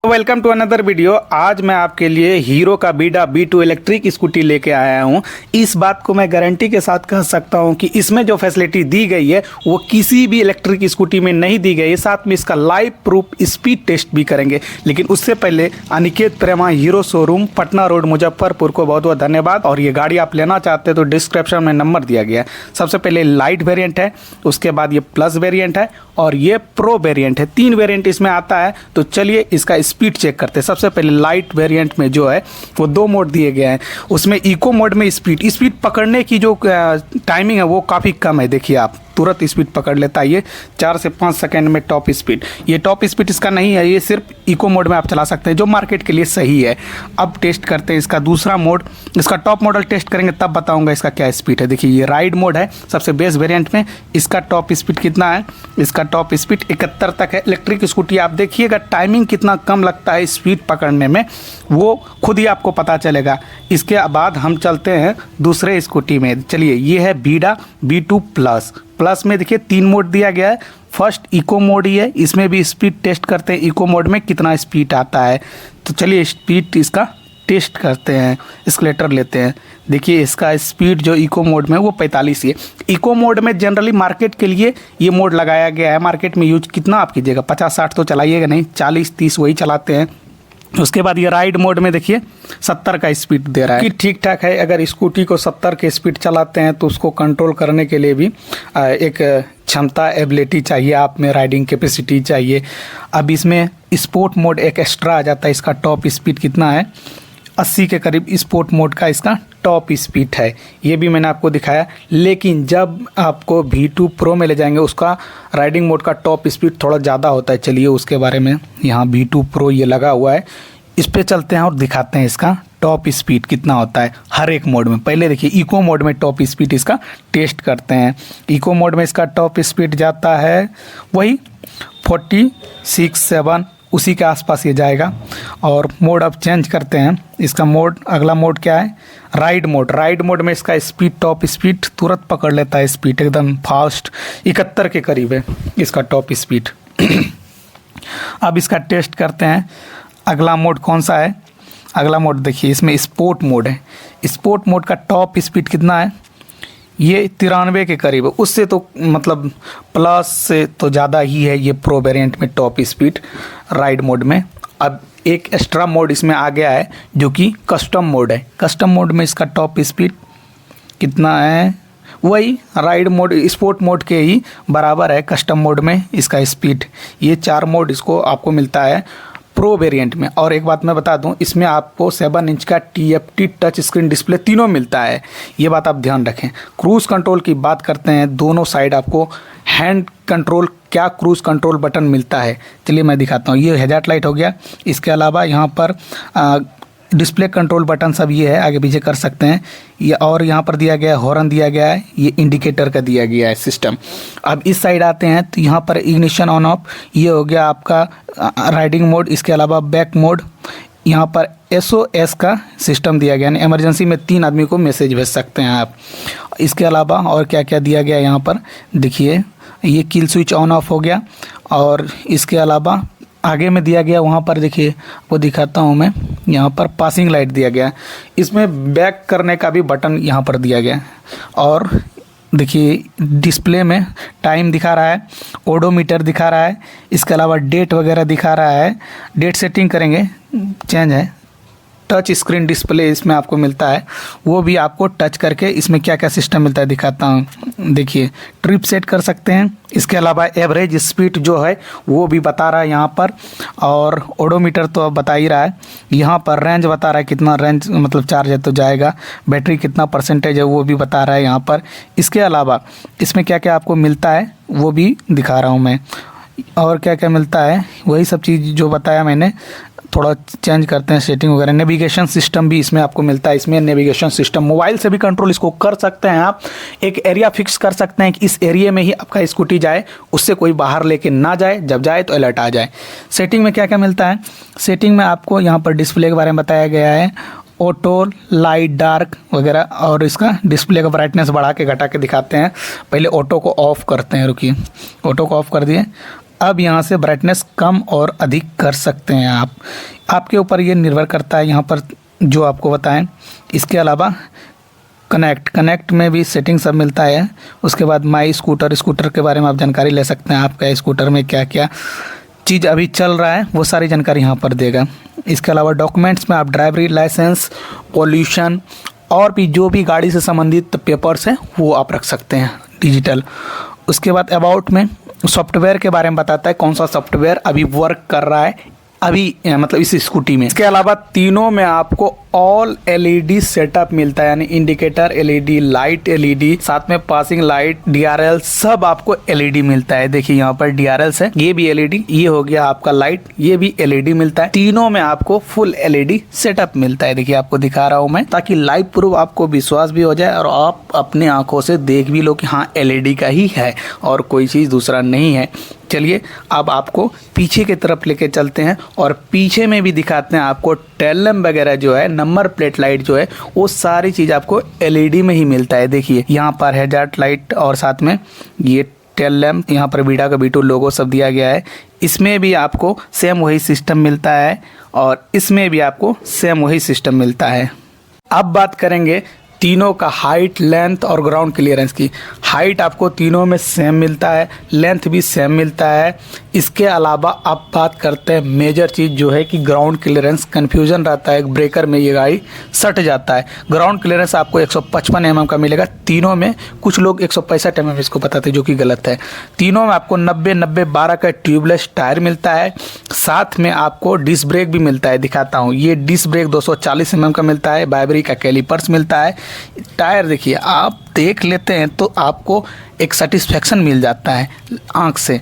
Welcome to another video. आज मैं आपके लिए हीरो का बीडा B2 इलेक्ट्रिक स्कूटी लेके आया हूं। इस बात को मैं गारंटी के साथ कह सकता हूं कि इसमें जो फैसिलिटी दी गई है वो किसी भी इलेक्ट्रिक स्कूटी में नहीं दी गई है। साथ में इसका लाइव प्रूफ स्पीड टेस्ट भी करेंगे। लेकिन उससे पहले अनिकेत प्रेमा हीरो शोरूम पटना रोड मुजफ्फरपुर को बहुत बहुत धन्यवाद। और ये गाड़ी आप लेना चाहते हैं तो डिस्क्रिप्शन में नंबर दिया गया है। सबसे पहले लाइट वेरियंट है, उसके बाद ये प्लस वेरियंट है और ये प्रो वेरियंट है। 3 वेरियंट इसमें आता है। तो चलिए इसका स्पीड चेक करते हैं। सबसे पहले लाइट वेरिएंट में जो है वो 2 मोड दिए गए हैं। उसमें इको मोड में स्पीड पकड़ने की जो टाइमिंग है वो काफ़ी कम है। देखिए आप तुरंत स्पीड पकड़ लेता है ये 4 से 5 सेकंड में टॉप स्पीड। ये टॉप स्पीड इसका नहीं है, ये सिर्फ इको मोड में आप चला सकते हैं जो मार्केट के लिए सही है। अब टेस्ट करते हैं इसका दूसरा मोड। इसका टॉप मॉडल टेस्ट करेंगे तब बताऊंगा इसका क्या स्पीड है। देखिए ये राइड मोड है सबसे बेस्ट वेरिएंट में। इसका टॉप स्पीड कितना है? इसका टॉप स्पीड 71 तक है। इलेक्ट्रिक स्कूटी आप देखिएगा टाइमिंग कितना कम लगता है स्पीड पकड़ने में, वो खुद ही आपको पता चलेगा। इसके बाद हम चलते हैं दूसरे स्कूटी में। चलिए ये है बीडा B2 प्लस में देखिए 3 मोड दिया गया है। फर्स्ट इको मोड ही है, इसमें भी स्पीड टेस्ट करते हैं इको मोड में कितना स्पीड आता है। तो चलिए स्पीड इसका टेस्ट करते हैं। एस्केलेटर लेते हैं। देखिए इसका स्पीड जो इको मोड में वो 45 है। इको मोड में जनरली मार्केट के लिए ये मोड लगाया गया है। मार्केट में यूज कितना आप कीजिएगा, 50-60 तो चलाइएगा नहीं, 40-30 वही चलाते हैं। उसके बाद ये राइड मोड में देखिए 70 का स्पीड दे रहा है कि ठीक ठाक है। अगर स्कूटी को 70 के स्पीड चलाते हैं तो उसको कंट्रोल करने के लिए भी एक क्षमता एबिलिटी चाहिए, आप में राइडिंग कैपेसिटी चाहिए। अब इसमें स्पोर्ट मोड एक एक्स्ट्रा आ जाता है। इसका टॉप स्पीड कितना है? 80 के करीब स्पोर्ट मोड का इसका टॉप स्पीड है। ये भी मैंने आपको दिखाया। लेकिन जब आपको B2 प्रो में ले जाएंगे उसका राइडिंग मोड का टॉप स्पीड थोड़ा ज़्यादा होता है। चलिए उसके बारे में, यहाँ B2 प्रो ये लगा हुआ है, इस पर चलते हैं और दिखाते हैं इसका टॉप स्पीड कितना होता है हर एक मोड में। पहले देखिए इको मोड में टॉप स्पीड इसका टेस्ट करते हैं। इको मोड में इसका टॉप स्पीड जाता है वही 46-7 उसी के आसपास ये जाएगा। और मोड अब चेंज करते हैं। इसका मोड अगला मोड क्या है? Ride mode. राइड मोड में इसका स्पीड टॉप स्पीड तुरंत पकड़ लेता है, स्पीड एकदम फास्ट 71 के करीब है इसका टॉप स्पीड। अब इसका टेस्ट करते हैं। अगला मोड कौन सा है? अगला मोड देखिए इसमें स्पोर्ट मोड है। स्पोर्ट मोड का टॉप स्पीड कितना है? ये 93 के करीब है। उससे तो मतलब प्लस से तो ज़्यादा ही है ये प्रो वेरिएंट में टॉप स्पीड राइड मोड में। अब एक एक्स्ट्रा मोड इसमें आ गया है जो कि कस्टम मोड है। कस्टम मोड में इसका टॉप स्पीड कितना है? वही राइड मोड स्पोर्ट मोड के ही बराबर है कस्टम मोड में इसका स्पीड। ये 4 मोड इसको आपको मिलता है प्रो वेरिएंट में। और एक बात मैं बता दूं, इसमें आपको 7 इंच का TFT टच स्क्रीन डिस्प्ले तीनों मिलता है। ये बात आप ध्यान रखें। क्रूज़ कंट्रोल की बात करते हैं, दोनों साइड आपको हैंड कंट्रोल क्या क्रूज़ कंट्रोल बटन मिलता है। चलिए मैं दिखाता हूँ। ये हेडलाइट लाइट हो गया। इसके अलावा यहाँ पर डिस्प्ले कंट्रोल बटन सब ये है, आगे पीछे कर सकते हैं ये। और यहाँ पर दिया गया है हॉर्न दिया गया है, ये इंडिकेटर का दिया गया है सिस्टम। अब इस साइड आते हैं तो यहाँ पर इग्निशन ऑन ऑफ, ये हो गया आपका राइडिंग मोड। इसके अलावा बैक मोड, यहाँ पर SOS का सिस्टम दिया गया है, इमरजेंसी में 3 आदमी को मैसेज भेज सकते हैं आप। इसके अलावा और क्या क्या दिया गया है यहाँ पर देखिए, ये किल स्विच ऑन ऑफ हो गया। और इसके अलावा आगे में दिया गया वहाँ पर देखिए, वो दिखाता हूँ मैं, यहाँ पर पासिंग लाइट दिया गया है। इसमें बैक करने का भी बटन यहाँ पर दिया गया है। और देखिए डिस्प्ले में टाइम दिखा रहा है, ओडोमीटर दिखा रहा है। इसके अलावा डेट वगैरह दिखा रहा है। डेट सेटिंग करेंगे, चेंज है। टच स्क्रीन डिस्प्ले इसमें आपको मिलता है, वो भी आपको टच करके इसमें क्या क्या सिस्टम मिलता है दिखाता हूँ। देखिए ट्रिप सेट कर सकते हैं। इसके अलावा एवरेज स्पीड जो है वो भी बता रहा है यहाँ पर। और ओडोमीटर तो अब बता ही रहा है। यहाँ पर रेंज बता रहा है कितना रेंज मतलब चार्ज है तो जाएगा। बैटरी कितना परसेंटेज है वो भी बता रहा है यहाँ पर। इसके अलावा इसमें क्या क्या आपको मिलता है वो भी दिखा रहा हूँ मैं। और क्या क्या मिलता है वही सब चीज़ जो बताया मैंने। थोड़ा चेंज करते हैं सेटिंग वगैरह। नेविगेशन सिस्टम भी इसमें आपको मिलता है। इसमें नेविगेशन सिस्टम मोबाइल से भी कंट्रोल इसको कर सकते हैं आप। एक एरिया फिक्स कर सकते हैं कि इस एरिया में ही आपका स्कूटी जाए, उससे कोई बाहर लेके ना जाए, जब जाए तो अलर्ट आ जाए। सेटिंग में क्या क्या मिलता है? सेटिंग में आपको यहाँ पर डिस्प्ले के बारे में बताया गया है, ऑटो, लाइट, डार्क वगैरह। और इसका डिस्प्ले का ब्राइटनेस बढ़ा के घटा के दिखाते हैं। पहले ऑटो को ऑफ़ करते हैं, रुकिए, ऑटो को ऑफ़ कर दिए। अब यहाँ से ब्राइटनेस कम और अधिक कर सकते हैं आप, आपके ऊपर ये निर्भर करता है यहाँ पर जो आपको बताएं। इसके अलावा कनेक्ट में भी सेटिंग सब मिलता है। उसके बाद माई स्कूटर के बारे में आप जानकारी ले सकते हैं, आपका स्कूटर में क्या क्या चीज़ अभी चल रहा है वो सारी जानकारी यहाँ पर देगा। इसके अलावा डॉक्यूमेंट्स में आप ड्राइवरी लाइसेंस, पॉल्यूशन और भी जो भी गाड़ी से संबंधित पेपर्स हैं वो आप रख सकते हैं डिजिटल। उसके बाद अबाउट में सॉफ्टवेयर के बारे में बताता है, कौन सा सॉफ्टवेयर अभी वर्क कर रहा है अभी मतलब इस स्कूटी में। इसके अलावा तीनों में आपको ऑल एलईडी सेटअप मिलता है, यानी इंडिकेटर एलईडी, लाइट एलईडी, साथ में पासिंग लाइट, डीआरएल, सब आपको एलईडी मिलता है। देखिए यहाँ पर डीआरएल है, ये भी एलईडी, ये हो गया आपका लाइट, ये भी एलईडी मिलता है। तीनों में आपको फुल एलईडी सेटअप मिलता है। देखिए आपको दिखा रहा हूँ मैं, ताकि लाइव प्रूफ आपको विश्वास भी हो जाए और आप अपने आंखों से देख भी लो कि हाँ एलईडी का ही है और कोई चीज़ दूसरा नहीं है। चलिए अब आपको पीछे की तरफ लेके चलते हैं और पीछे में भी दिखाते हैं आपको टेल लैम्प वगैरह जो है, नंबर प्लेट लाइट जो है, वो सारी चीज़ आपको एलईडी में ही मिलता है। देखिए यहाँ पर हैजार्ड लाइट और साथ में ये टेल लैम्प, यहाँ पर बीडा का B2 लोगो सब दिया गया है। इसमें भी आपको सेम वही सिस्टम मिलता है और इसमें भी आपको सेम वही सिस्टम मिलता है। अब बात करेंगे तीनों का हाइट, लेंथ और ग्राउंड क्लियरेंस की। हाइट आपको तीनों में सेम मिलता है, लेंथ भी सेम मिलता है। इसके अलावा अब बात करते हैं मेजर चीज़ जो है कि ग्राउंड क्लियरेंस। कन्फ्यूजन रहता है, ब्रेकर में ये गाड़ी सट जाता है। ग्राउंड क्लियरेंस आपको 155 mm का मिलेगा तीनों में। कुछ लोग 165 mm इसको बताते हैं, जो कि गलत है। तीनों में आपको 90-90-12 का ट्यूबलेस टायर मिलता है। साथ में आपको डिस्क ब्रेक भी मिलता है, दिखाता हूँ। ये डिस्क ब्रेक 240 mm का मिलता है। बाइबरी का कैलिपर्स मिलता है। टायर देखिए, आप देख लेते हैं तो आपको एक सेटिस्फेक्शन मिल जाता है, आंख से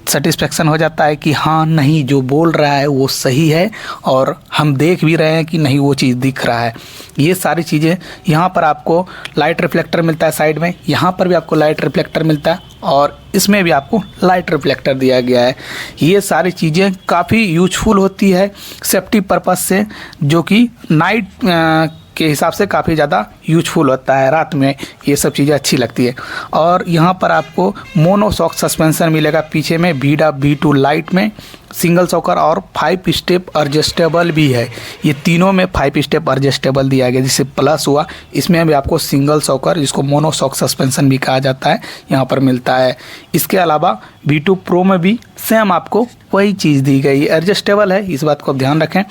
सेटिस्फेक्शन हो जाता है कि हाँ नहीं जो बोल रहा है वो सही है और हम देख भी रहे हैं कि नहीं वो चीज़ दिख रहा है। ये सारी चीज़ें यहाँ पर आपको लाइट रिफ्लेक्टर मिलता है साइड में, यहाँ पर भी आपको लाइट रिफ्लेक्टर मिलता है और इसमें भी आपको लाइट रिफ्लेक्टर दिया गया है। ये सारी चीज़ें काफ़ी यूजफुल होती है सेफ्टी पर्पस से, जो कि नाइट के हिसाब से काफ़ी ज़्यादा यूजफुल होता है। रात में ये सब चीज़ें अच्छी लगती है। और यहाँ पर आपको मोनोशॉक सस्पेंशन मिलेगा पीछे में, बीडा B2 लाइट में, सिंगल शॉकर और 5 स्टेप एडजस्टेबल भी है। ये तीनों में 5 स्टेप एडजस्टेबल दिया गया, जिससे प्लस हुआ। इसमें भी आपको सिंगल शॉकर, जिसको मोनोशॉक सस्पेंशन भी कहा जाता है, यहाँ पर मिलता है। इसके अलावा B2 प्रो में भी सेम आपको वही चीज़ दी गई, एडजस्टेबल है, इस बात को ध्यान रखें।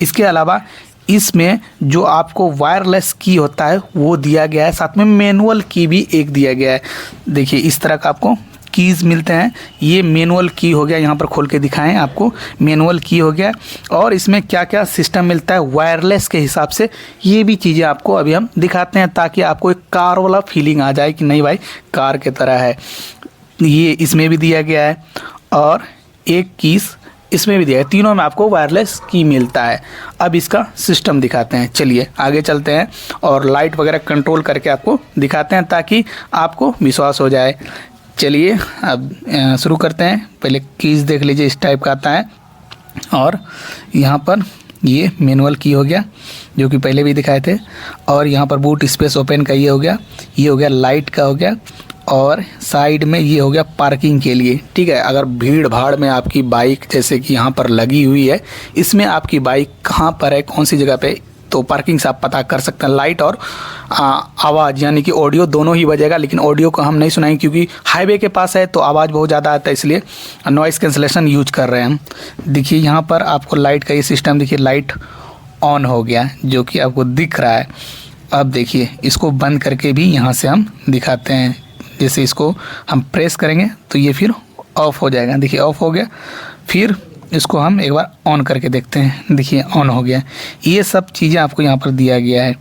इसके अलावा इसमें जो आपको वायरलेस की होता है वो दिया गया है, साथ में मैनुअल की भी एक दिया गया है। देखिए इस तरह का आपको कीज़ मिलते हैं। ये मैनुअल की हो गया, यहाँ पर खोल के दिखाएं आपको, मैनुअल की हो गया। और इसमें क्या क्या सिस्टम मिलता है वायरलेस के हिसाब से, ये भी चीज़ें आपको अभी हम दिखाते हैं, ताकि आपको एक कार वाला फीलिंग आ जाए कि नहीं भाई कार की तरह है। ये इसमें भी दिया गया है और एक कीज़ इसमें भी दिया है। तीनों में आपको वायरलेस की मिलता है। अब इसका सिस्टम दिखाते हैं, चलिए आगे चलते हैं और लाइट वगैरह कंट्रोल करके आपको दिखाते हैं, ताकि आपको विश्वास हो जाए। चलिए अब शुरू करते हैं। पहले कीज़ देख लीजिए, इस टाइप का आता है। और यहाँ पर ये मैनुअल की हो गया, जो कि पहले भी दिखाए थे। और यहाँ पर बूट स्पेस ओपन का ये हो गया, ये हो गया लाइट का हो गया। और साइड में ये हो गया पार्किंग के लिए, ठीक है। अगर भीड़ भाड़ में आपकी बाइक जैसे कि यहाँ पर लगी हुई है, इसमें आपकी बाइक कहाँ पर है, कौन सी जगह पे, तो पार्किंग से आप पता कर सकते हैं। लाइट और आवाज़ यानी कि ऑडियो दोनों ही बजेगा, लेकिन ऑडियो को हम नहीं सुनाएंगे क्योंकि हाईवे के पास है तो आवाज़ बहुत ज़्यादा आता है, इसलिए नॉइस कैंसलेशन यूज कर रहे हैं हम। देखिए यहाँ पर आपको लाइट का ये सिस्टम देखिए, लाइट ऑन हो गया जो कि आपको दिख रहा है। अब देखिए इसको बंद करके भी यहाँ से हम दिखाते हैं। जैसे इसको हम प्रेस करेंगे तो ये फिर ऑफ हो जाएगा। देखिए ऑफ हो गया। फिर इसको हम एक बार ऑन करके देखते हैं, देखिए ऑन हो गया। ये सब चीज़ें आपको यहाँ पर दिया गया है।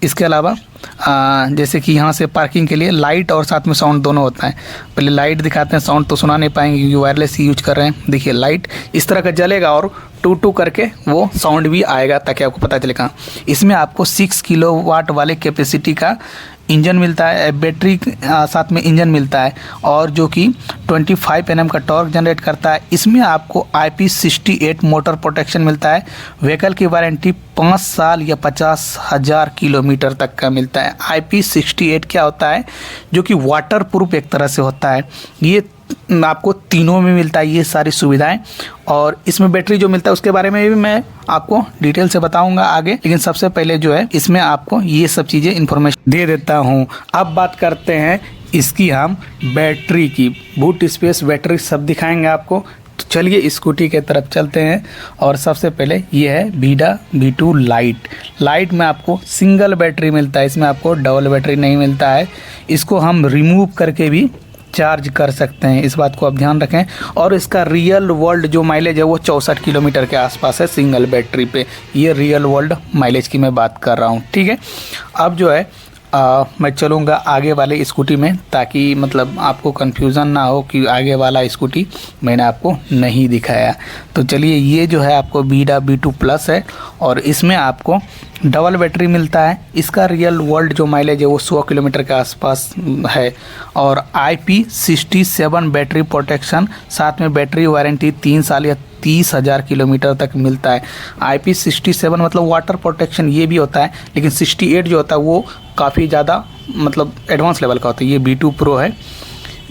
इसके अलावा जैसे कि यहाँ से पार्किंग के लिए लाइट और साथ में साउंड दोनों होता है। पहले लाइट दिखाते हैं, साउंड तो सुना नहीं पाएंगे क्योंकि वायरलेस यूज कर रहे हैं। देखिए लाइट इस तरह का जलेगा और टू टू करके वो साउंड भी आएगा, ताकि आपको पता चलेगा। इसमें आपको 6 किलोवाट वाले कैपेसिटी का इंजन मिलता है, बैटरी साथ में इंजन मिलता है, और जो कि 25 Nm का टॉर्क जनरेट करता है। इसमें आपको IP68 मोटर प्रोटेक्शन मिलता है। व्हीकल की वारंटी 5 साल या 50,000 किलोमीटर तक का मिलता है। IP68 क्या होता है, जो कि वाटर प्रूफ एक तरह से होता है। ये आपको तीनों में मिलता है ये सारी सुविधाएं। और इसमें बैटरी जो मिलता है उसके बारे में भी मैं आपको डिटेल से बताऊंगा आगे, लेकिन सबसे पहले जो है इसमें आपको ये सब चीज़ें इन्फॉर्मेशन दे देता हूँ। अब बात करते हैं इसकी हम बैटरी की। बूट स्पेस, बैटरी सब दिखाएंगे आपको। तो चलिए स्कूटी के तरफ चलते हैं। और सबसे पहले ये है VIDA V2 लाइट में आपको सिंगल बैटरी मिलता है, इसमें आपको डबल बैटरी नहीं मिलता है। इसको हम रिमूव करके भी चार्ज कर सकते हैं, इस बात को आप ध्यान रखें। और इसका रियल वर्ल्ड जो माइलेज है वो 64 किलोमीटर के आसपास है सिंगल बैटरी पे। ये रियल वर्ल्ड माइलेज की मैं बात कर रहा हूँ, ठीक है। अब जो है मैं चलूँगा आगे वाले स्कूटी में, ताकि मतलब आपको कन्फ्यूज़न ना हो कि आगे वाला स्कूटी मैंने आपको नहीं दिखाया। तो चलिए, ये जो है आपको VIDA V2 प्लस है और इसमें आपको डबल बैटरी मिलता है। इसका रियल वर्ल्ड जो माइलेज है वो 100 किलोमीटर के आसपास है। और IP67 बैटरी प्रोटेक्शन, साथ में बैटरी वारंटी 3 साल या 30,000 किलोमीटर तक मिलता है। IP67 मतलब वाटर प्रोटेक्शन ये भी होता है, लेकिन 68 जो होता है वो काफ़ी ज़्यादा मतलब एडवांस लेवल का होता है। ये V2 प्रो है।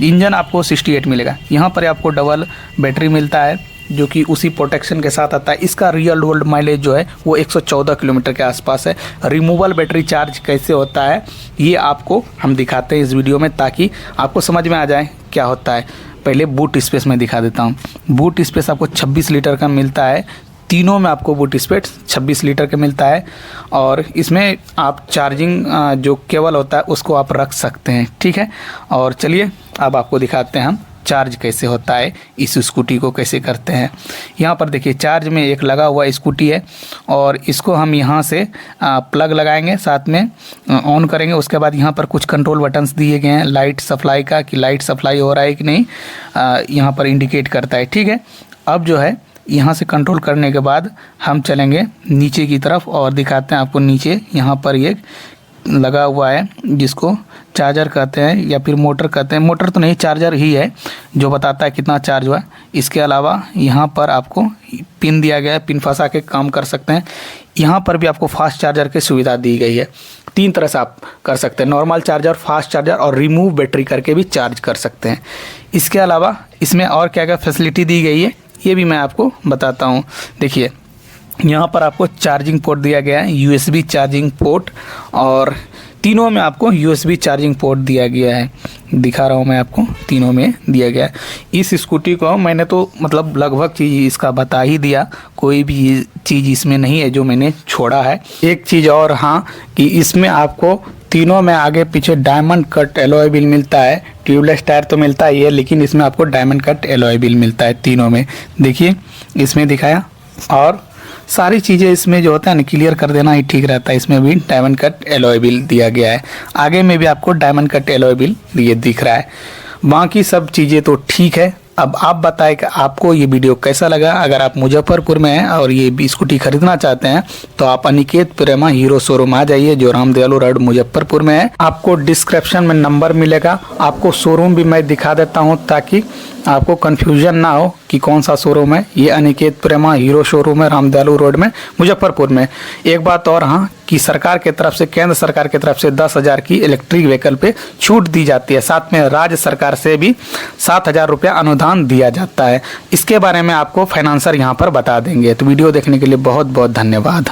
इंजन आपको 68 मिलेगा। यहाँ पर आपको डबल बैटरी मिलता है जो कि उसी प्रोटेक्शन के साथ आता है। इसका रियल वर्ल्ड माइलेज जो है वो 114 किलोमीटर के आसपास है। रिमूवल बैटरी चार्ज कैसे होता है ये आपको हम दिखाते हैं इस वीडियो में, ताकि आपको समझ में आ जाए क्या होता है। पहले बूट स्पेस में दिखा देता हूँ। बूट स्पेस आपको 26 लीटर का मिलता है। तीनों में आपको बूट स्पेस 26 लीटर का मिलता है। और इसमें आप चार्जिंग जो केबल होता है उसको आप रख सकते हैं, ठीक है। और चलिए अब आपको दिखाते हैं हम चार्ज कैसे होता है, इस स्कूटी को कैसे करते हैं। यहाँ पर देखिए चार्ज में एक लगा हुआ स्कूटी है और इसको हम यहाँ से प्लग लगाएंगे, साथ में ऑन करेंगे। उसके बाद यहाँ पर कुछ कंट्रोल बटन्स दिए गए हैं लाइट सप्लाई का, कि लाइट सप्लाई हो रहा है कि नहीं, यहाँ पर इंडिकेट करता है, ठीक है। अब जो है यहाँ से कंट्रोल करने के बाद हम चलेंगे नीचे की तरफ और दिखाते हैं आपको। नीचे यहाँ पर एक लगा हुआ है जिसको चार्जर कहते हैं या फिर मोटर कहते हैं। मोटर तो नहीं, चार्जर ही है जो बताता है कितना चार्ज हुआ। इसके अलावा यहाँ पर आपको पिन दिया गया है, पिन फंसा के काम कर सकते हैं। यहाँ पर भी आपको फास्ट चार्जर की सुविधा दी गई है। 3 तरह से आप कर सकते हैं, नॉर्मल चार्जर, फास्ट चार्जर और रिमूव बैटरी करके भी चार्ज कर सकते हैं। इसके अलावा इसमें और क्या क्या फैसिलिटी दी गई है ये भी मैं आपको बताता हूँ। देखिए यहाँ पर आपको चार्जिंग पोर्ट दिया गया है, USB चार्जिंग पोर्ट, और तीनों में आपको USB चार्जिंग पोर्ट दिया गया है। दिखा रहा हूँ मैं आपको, तीनों में दिया गया है। इस स्कूटी को मैंने तो मतलब लगभग चीज़ इसका बता ही दिया, कोई भी चीज़ इसमें नहीं है जो मैंने छोड़ा है। एक चीज़ और, हाँ, कि इसमें आपको तीनों में आगे पीछे डायमंड कट एलॉय व्हील मिलता है। ट्यूबलेस टायर तो मिलता ही है, लेकिन इसमें आपको डायमंड कट एलॉय व्हील मिलता है तीनों में। देखिए इसमें दिखाया, और सारी चीज़ें इसमें जो होता है ना क्लियर कर देना ही ठीक रहता है। इसमें भी डायमंड कट एलॉय व्हील दिया गया है। आगे में भी आपको डायमंड कट एलॉय व्हील ये दिख रहा है। बाकी सब चीज़ें तो ठीक है। अब आप बताएं कि आपको ये वीडियो कैसा लगा। अगर आप मुजफ्फरपुर में हैं और ये स्कूटी खरीदना चाहते हैं तो आप अनिकेत प्रेमा हीरो शोरूम आ जाइए, जो रामदयालु रोड मुजफ्फरपुर में है। आपको डिस्क्रिप्शन में नंबर मिलेगा। आपको शोरूम भी मैं दिखा देता हूँ ताकि आपको कन्फ्यूजन ना हो कि कौन सा शोरूम है। ये अनिकेत प्रेमा हीरो शोरूम है रामदयालु रोड में मुजफ्फरपुर में। एक बात और, हाँ, कि सरकार के तरफ से, केंद्र सरकार की तरफ से 10,000 की इलेक्ट्रिक व्हीकल पे छूट दी जाती है। साथ में राज्य सरकार से भी 7,000 रुपया अनुदान दिया जाता है। इसके बारे में आपको फाइनेंसर यहाँ पर बता देंगे। तो वीडियो देखने के लिए बहुत बहुत धन्यवाद।